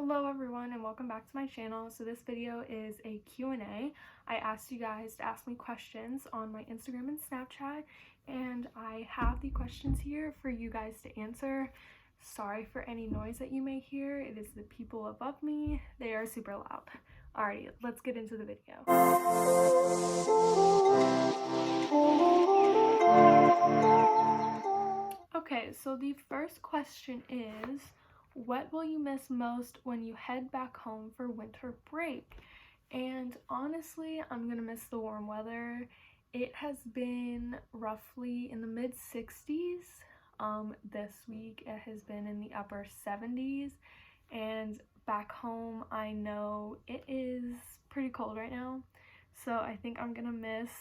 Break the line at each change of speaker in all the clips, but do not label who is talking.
Hello everyone and welcome back to my channel. So this video is a Q&A. I asked you guys to ask me questions on my Instagram and Snapchat, and I have the questions here for you guys to answer. Sorry for any noise that you may hear. It is the people above me. They are super loud. Alrighty, let's get into the video. Okay, so the first question is, what will you miss most when you head back home for winter break? And honestly, I'm gonna miss the warm weather. It has been roughly in the mid 60s. This week it has been in the upper 70s, and back home I know it is pretty cold right now. So I think I'm gonna miss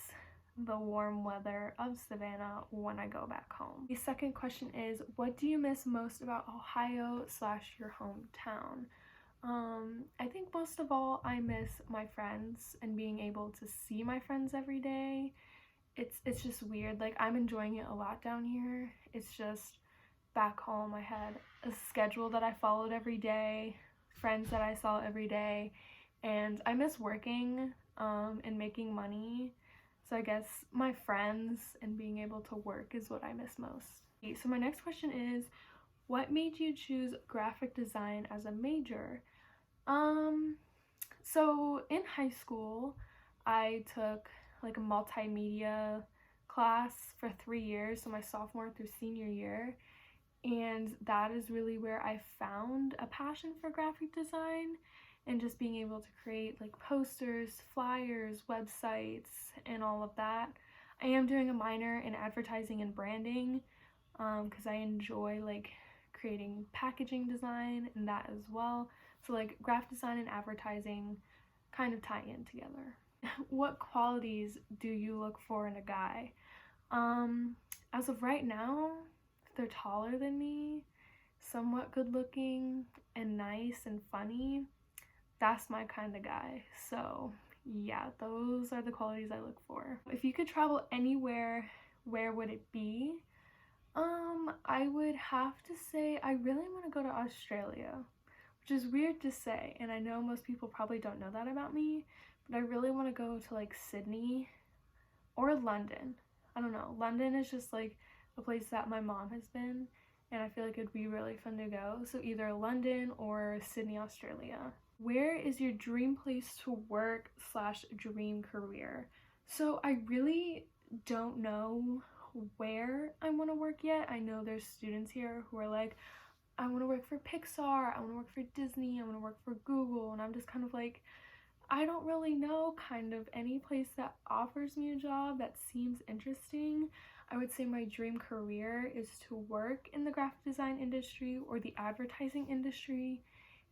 the warm weather of Savannah when I go back home. The second question is, what do you miss most about Ohio / your hometown? I think most of all I miss my friends and being able to see my friends every day. It's just weird. Like, I'm enjoying it a lot down here. It's just back home I had a schedule that I followed every day, friends that I saw every day, and I miss working and making money. So I guess my friends and being able to work is what I miss most. So my next question is, what made you choose graphic design as a major? So in high school, I took like a multimedia class for 3 years, so my sophomore through senior year, and that is really where I found a passion for graphic design and just being able to create like posters, flyers, websites, and all of that. I am doing a minor in advertising and branding because I enjoy like creating packaging design and that as well. So like graphic design and advertising kind of tie in together. What qualities do you look for in a guy? As of right now, if they're taller than me, somewhat good looking, and nice and funny, that's my kind of guy. So yeah, those are the qualities I look for. If you could travel anywhere, where would it be? I would have to say I really want to go to Australia, which is weird to say, and I know most people probably don't know that about me, but I really want to go to like Sydney or London. I don't know. London is just like a place that my mom has been, and I feel like it'd be really fun to go. So either London or Sydney, Australia. Where is your dream place to work / dream career? So I really don't know where I want to work yet. I know there's students here who are like, I want to work for Pixar, I want to work for Disney, I want to work for Google, and I'm just kind of like, I don't really know kind of any place that offers me a job that seems interesting. I would say my dream career is to work in the graphic design industry or the advertising industry,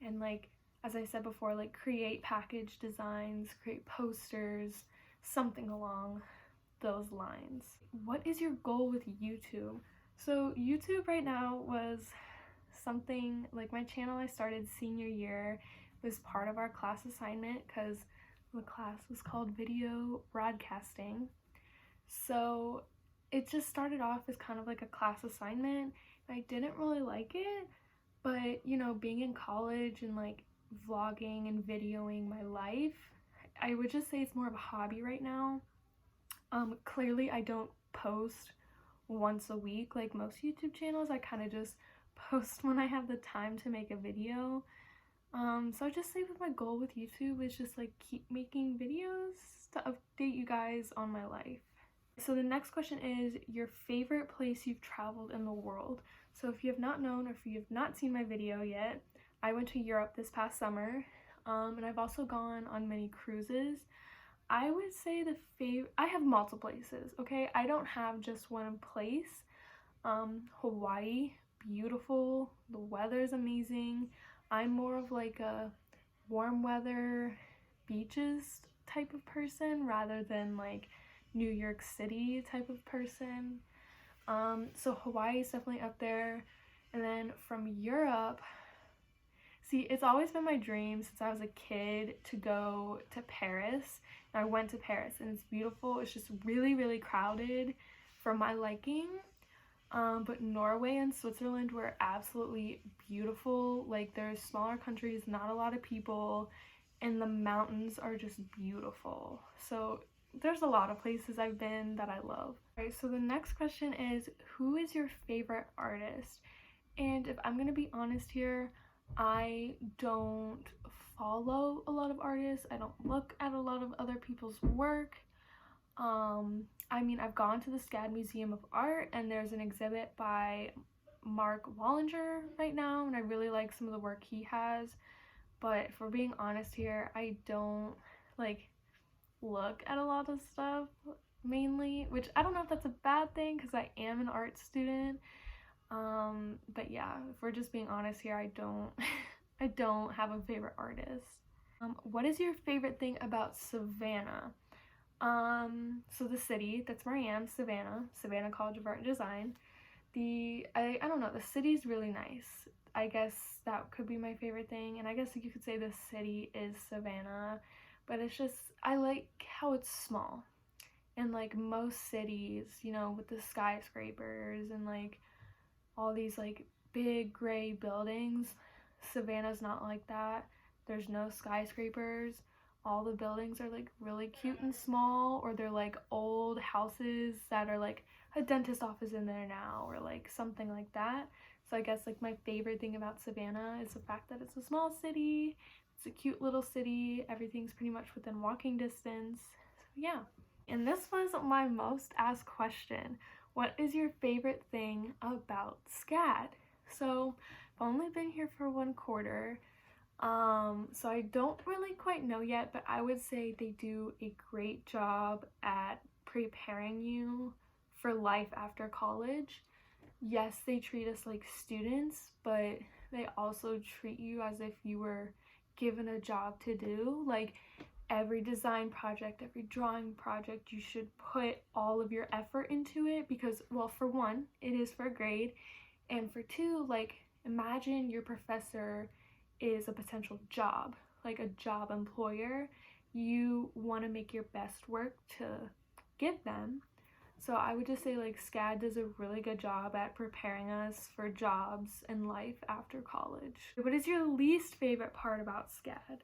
and like, as I said before, like create package designs, create posters, something along those lines. What is your goal with YouTube? So YouTube right now was something like my channel I started senior year was part of our class assignment because the class was called video broadcasting. So it just started off as kind of like a class assignment. I didn't really like it, but you know, being in college and like vlogging and videoing my life, I would just say it's more of a hobby right now. Clearly I don't post once a week like most YouTube channels. I kind of just post when I have the time to make a video. So I just say that my goal with YouTube is just like keep making videos to update you guys on my life. So the next question is your favorite place you've traveled in the world. So if you have not known or if you have not seen my video yet, I went to Europe this past summer, and I've also gone on many cruises. I would say I have multiple places, okay? I don't have just one place. Hawaii, beautiful, the weather is amazing. I'm more of like a warm weather beaches type of person rather than like New York City type of person. So Hawaii is definitely up there. And then from Europe, see, it's always been my dream since I was a kid to go to Paris. And I went to Paris and it's beautiful. It's just really, really crowded for my liking. But Norway and Switzerland were absolutely beautiful. Like, there's smaller countries, not a lot of people, and the mountains are just beautiful. So there's a lot of places I've been that I love. Alright, so the next question is, who is your favorite artist? And if I'm gonna be honest here, I don't follow a lot of artists. I don't look at a lot of other people's work. I mean, I've gone to the SCAD Museum of Art, and there's an exhibit by Mark Wallinger right now, and I really like some of the work he has. But if we're being honest here, I don't like look at a lot of stuff mainly, which I don't know if that's a bad thing because I am an art student. But yeah, if we're just being honest here, I don't I don't have a favorite artist. What is your favorite thing about Savannah? So the city, that's where I am, Savannah College of Art and Design. I don't know, the city's really nice. I guess that could be my favorite thing, and I guess you could say the city is Savannah, but it's just, I like how it's small. And like most cities, you know, with the skyscrapers and like all these like big gray buildings, Savannah's not like that. There's no skyscrapers. All the buildings are like really cute and small, or they're like old houses that are like a dentist office in there now, or like something like that. So I guess like my favorite thing about Savannah is the fact that it's a small city, it's a cute little city, everything's pretty much within walking distance. So yeah. And this was my most asked question. What is your favorite thing about SCAD? So I've only been here for 1 quarter. So I don't really quite know yet, but I would say they do a great job at preparing you for life after college. Yes, they treat us like students, but they also treat you as if you were given a job to do. Like every design project, every drawing project, you should put all of your effort into it because, well, for one, it is for a grade, and for two, like imagine your professor is a potential job, like a job employer. You want to make your best work to give them. So I would just say like SCAD does a really good job at preparing us for jobs and life after college. What is your least favorite part about SCAD?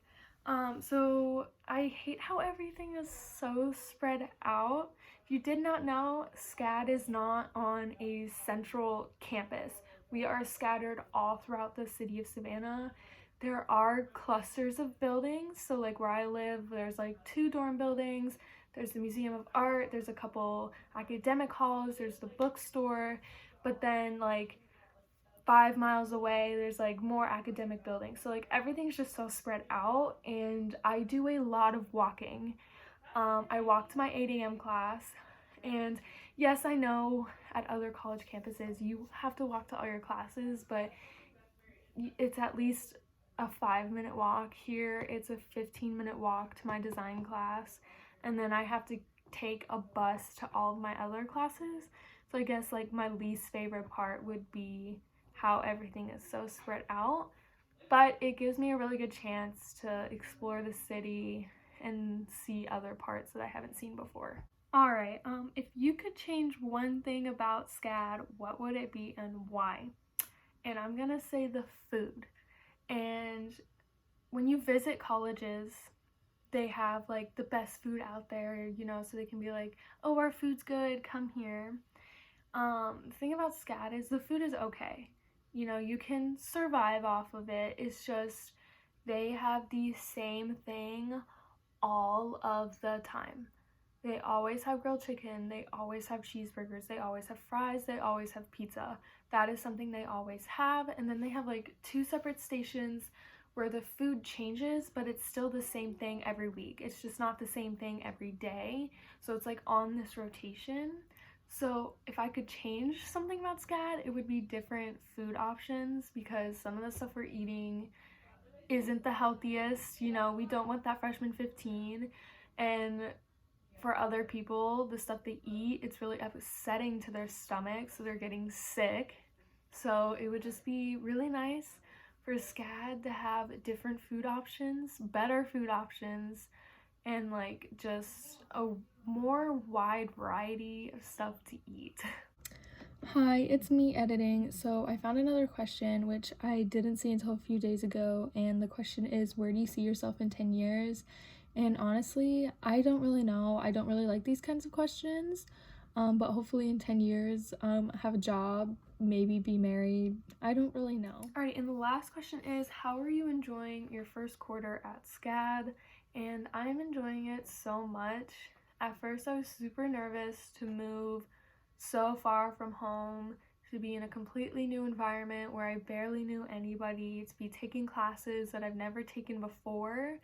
So I hate how everything is so spread out. If you did not know, SCAD is not on a central campus. We are scattered all throughout the city of Savannah. There are clusters of buildings. So like where I live, there's like 2 dorm buildings, there's the Museum of Art, there's a couple academic halls, there's the bookstore, but then like 5 miles away there's like more academic buildings. So like everything's just so spread out, and I do a lot of walking. I walk to my 8 a.m. class, and yes, I know at other college campuses you have to walk to all your classes, but it's at least a 5-minute walk. Here it's a 15-minute walk to my design class, and then I have to take a bus to all of my other classes. So I guess like my least favorite part would be how everything is so spread out, but it gives me a really good chance to explore the city and see other parts that I haven't seen before. Alright, if you could change one thing about SCAD, what would it be and why? And I'm gonna say the food. And when you visit colleges, they have like the best food out there, you know, so they can be like, oh, our food's good, come here. The thing about SCAD is the food is okay. You know, you can survive off of it. It's just they have the same thing all of the time. They always have grilled chicken, they always have cheeseburgers, they always have fries, they always have pizza. That is something they always have. And then they have like 2 separate stations where the food changes, but it's still the same thing every week. It's just not the same thing every day. So it's like on this rotation. So if I could change something about SCAD, it would be different food options, because some of the stuff we're eating isn't the healthiest. You know, we don't want that freshman 15, and for other people, the stuff they eat, it's really upsetting to their stomach, so they're getting sick. So it would just be really nice for SCAD to have different food options, better food options, and like just a more wide variety of stuff to eat. Hi, it's me editing. So I found another question which I didn't see until a few days ago, and the question is, where do you see yourself in 10 years? And honestly, I don't really know. I don't really like these kinds of questions. But hopefully in 10 years, have a job, maybe be married. I don't really know. All right, and the last question is, how are you enjoying your first quarter at SCAD? And I'm enjoying it so much. At first, I was super nervous to move so far from home, to be in a completely new environment where I barely knew anybody, to be taking classes that I've never taken before.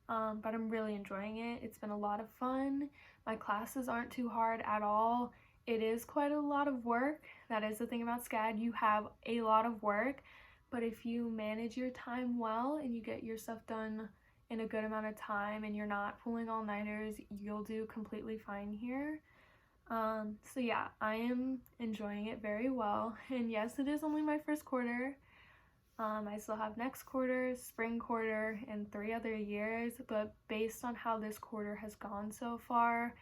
But I'm really enjoying it. It's been a lot of fun. My classes aren't too hard at all. It is quite a lot of work. That is the thing about SCAD. You have a lot of work, but if you manage your time well and you get your stuff done in a good amount of time and you're not pulling all-nighters, you'll do completely fine here. So yeah, I am enjoying it very well. And yes, it is only my first quarter. I still have next quarter, spring quarter, and 3 other years, but based on how this quarter has gone so far,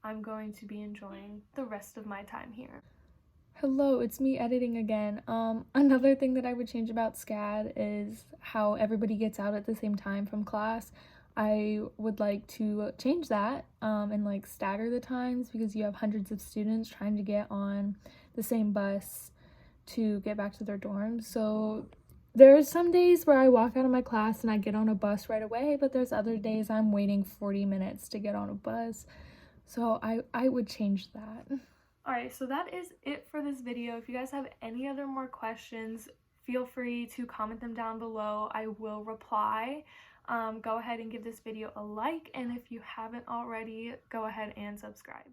I'm going to be enjoying the rest of my time here. Hello, it's me editing again. Another thing that I would change about SCAD is how everybody gets out at the same time from class. I would like to change that and like stagger the times, because you have hundreds of students trying to get on the same bus to get back to their dorms. So there's some days where I walk out of my class and I get on a bus right away, but there's other days I'm waiting 40 minutes to get on a bus. So I would change that. Alright, so that is it for this video. If you guys have any other more questions, feel free to comment them down below. I will reply. Go ahead and give this video a like, and if you haven't already, go ahead and subscribe.